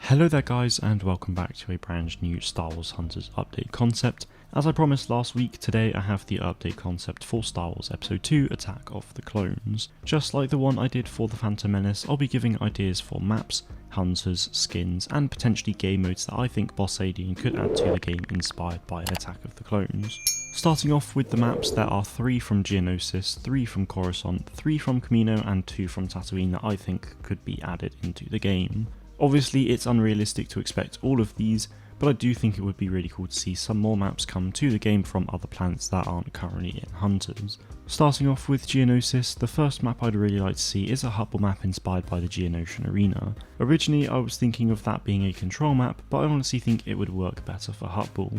Hello there guys, and welcome back to a brand new Star Wars Hunters update concept. As I promised last week, today I have the update concept for Star Wars Episode 2 Attack of the Clones. Just like the one I did for the Phantom Menace, I'll be giving ideas for maps, hunters, skins, and potentially game modes that I think Boss Alien could add to the game inspired by Attack of the Clones. Starting off with the maps, there are 3 from Geonosis, 3 from Coruscant, 3 from Kamino, and 2 from Tatooine that I think could be added into the game. Obviously it's unrealistic to expect all of these, but I do think it would be really cool to see some more maps come to the game from other planets that aren't currently in Hunters. Starting off with Geonosis, the first map I'd really like to see is a Hubble map inspired by the Geonosian Arena. Originally I was thinking of that being a control map, but I honestly think it would work better for Hubble.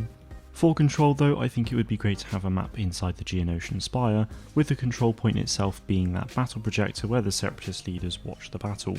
For control though, I think it would be great to have a map inside the Geonosian Spire, with the control point itself being that battle projector where the Separatist leaders watch the battle.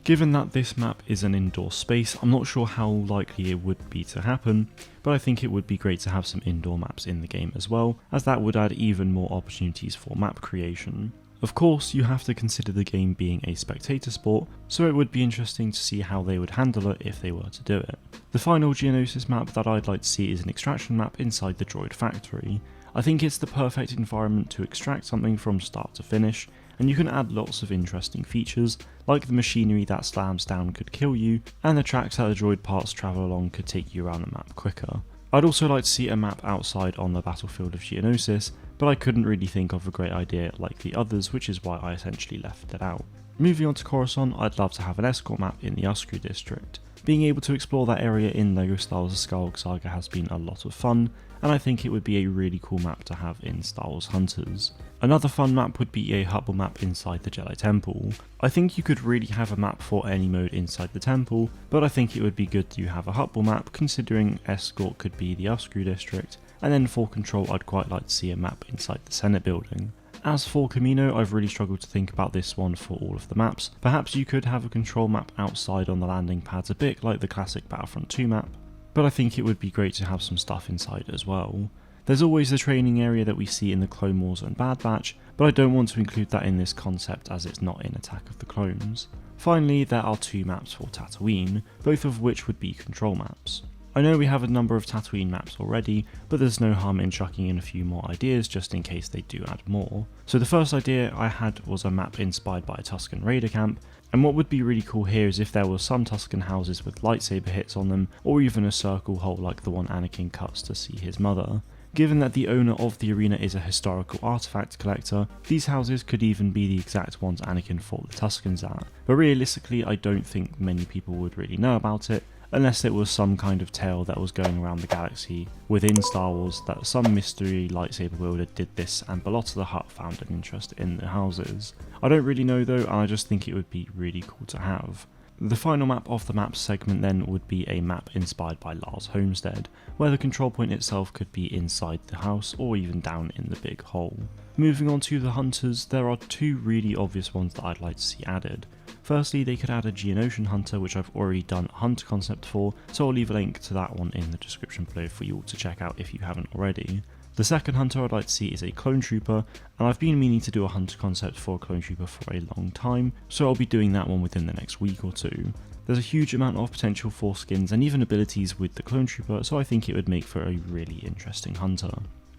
Given that this map is an indoor space, I'm not sure how likely it would be to happen, but I think it would be great to have some indoor maps in the game as well, as that would add even more opportunities for map creation. Of course, you have to consider the game being a spectator sport, so it would be interesting to see how they would handle it if they were to do it. The final Geonosis map that I'd like to see is an extraction map inside the droid factory. I think it's the perfect environment to extract something from start to finish, and you can add lots of interesting features, like the machinery that slams down could kill you, and the tracks that the droid parts travel along could take you around the map quicker. I'd also like to see a map outside on the battlefield of Geonosis, but I couldn't really think of a great idea like the others, which is why I essentially left it out. Moving on to Coruscant, I'd love to have an escort map in the Uskru district. Being able to explore that area in LEGO Star Wars: The Skywalker Saga has been a lot of fun, and I think it would be a really cool map to have in Star Wars Hunters. Another fun map would be a Hubble map inside the Jedi Temple. I think you could really have a map for any mode inside the temple, but I think it would be good to have a Hubble map considering escort could be the Uskru district, and then for control I'd quite like to see a map inside the Senate building. As for Kamino, I've really struggled to think about this one for all of the maps. Perhaps you could have a control map outside on the landing pads, a bit like the classic Battlefront 2 map, but I think it would be great to have some stuff inside as well. There's always the training area that we see in the Clone Wars and Bad Batch, but I don't want to include that in this concept as it's not in Attack of the Clones. Finally, there are 2 maps for Tatooine, both of which would be control maps. I know we have a number of Tatooine maps already, but there's no harm in chucking in a few more ideas just in case they do add more. So the first idea I had was a map inspired by a Tuscan Raider camp, and what would be really cool here is if there were some Tuscan houses with lightsaber hits on them, or even a circle hole like the one Anakin cuts to see his mother. Given that the owner of the arena is a historical artifact collector, these houses could even be the exact ones Anakin fought the Tuscans at, but realistically I don't think many people would really know about it, unless it was some kind of tale that was going around the galaxy within Star Wars that some mystery lightsaber wielder did this and Balotta the Hutt found an interest in the houses. I don't really know though, and I just think it would be really cool to have. The final map of the maps segment then would be a map inspired by Lars Homestead, where the control point itself could be inside the house or even down in the big hole. Moving on to the hunters, there are 2 really obvious ones that I'd like to see added. Firstly, they could add a Geonosian hunter, which I've already done a hunter concept for, so I'll leave a link to that one in the description below for you all to check out if you haven't already. The second hunter I'd like to see is a clone trooper, and I've been meaning to do a hunter concept for a clone trooper for a long time, so I'll be doing that one within the next week or 2. There's a huge amount of potential for skins and even abilities with the clone trooper, so I think it would make for a really interesting hunter.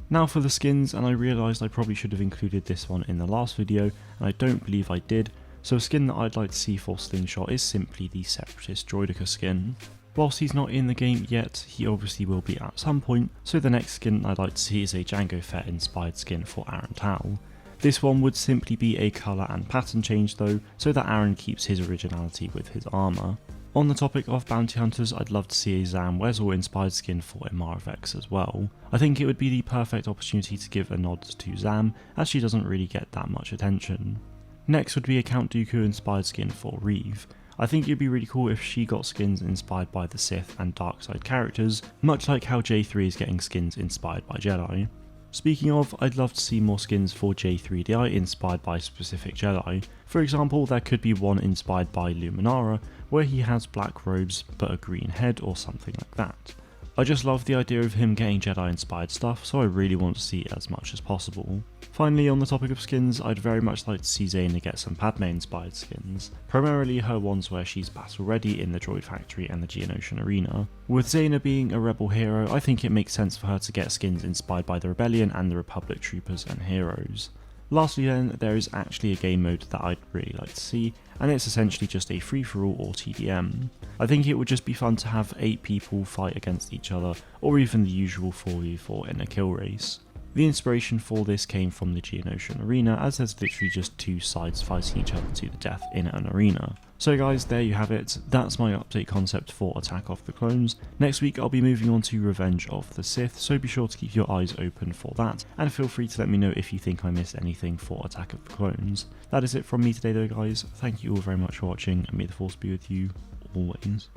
Now for the skins, and I realised I probably should have included this one in the last video, and I don't believe I did, so a skin that I'd like to see for Slingshot is simply the Separatist Droideka skin. Whilst he's not in the game yet, he obviously will be at some point, so the next skin I'd like to see is a Jango Fett inspired skin for Aaron Tal. This one would simply be a colour and pattern change though, so that Aaron keeps his originality with his armour. On the topic of bounty hunters, I'd love to see a Zam Wesell inspired skin for Imara Vex as well. I think it would be the perfect opportunity to give a nod to Zam, as she doesn't really get that much attention. Next would be a Count Dooku inspired skin for Reeve. I think it'd be really cool if she got skins inspired by the Sith and Darkside characters, much like how J3 is getting skins inspired by Jedi. Speaking of, I'd love to see more skins for J3DI inspired by specific Jedi. For example, there could be one inspired by Luminara, where he has black robes but a green head or something like that. I just love the idea of him getting Jedi inspired stuff, so I really want to see as much as possible. Finally, on the topic of skins, I'd very much like to see Zaina get some Padme inspired skins, primarily her ones where she's battle ready in the Droid Factory and the Geonosis Arena. With Zaina being a rebel hero, I think it makes sense for her to get skins inspired by the Rebellion and the Republic troopers and heroes. Lastly then, there is actually a game mode that I'd really like to see, and it's essentially just a free-for-all or TDM. I think it would just be fun to have 8 people fight against each other, or even the usual 4v4 in a kill race. The inspiration for this came from the Geonosis Arena, as there's literally just 2 sides fighting each other to the death in an arena. So guys, there you have it, that's my update concept for Attack of the Clones. Next week I'll be moving on to Revenge of the Sith, so be sure to keep your eyes open for that, and feel free to let me know if you think I missed anything for Attack of the Clones. That is it from me today though guys, thank you all very much for watching, and may the Force be with you always.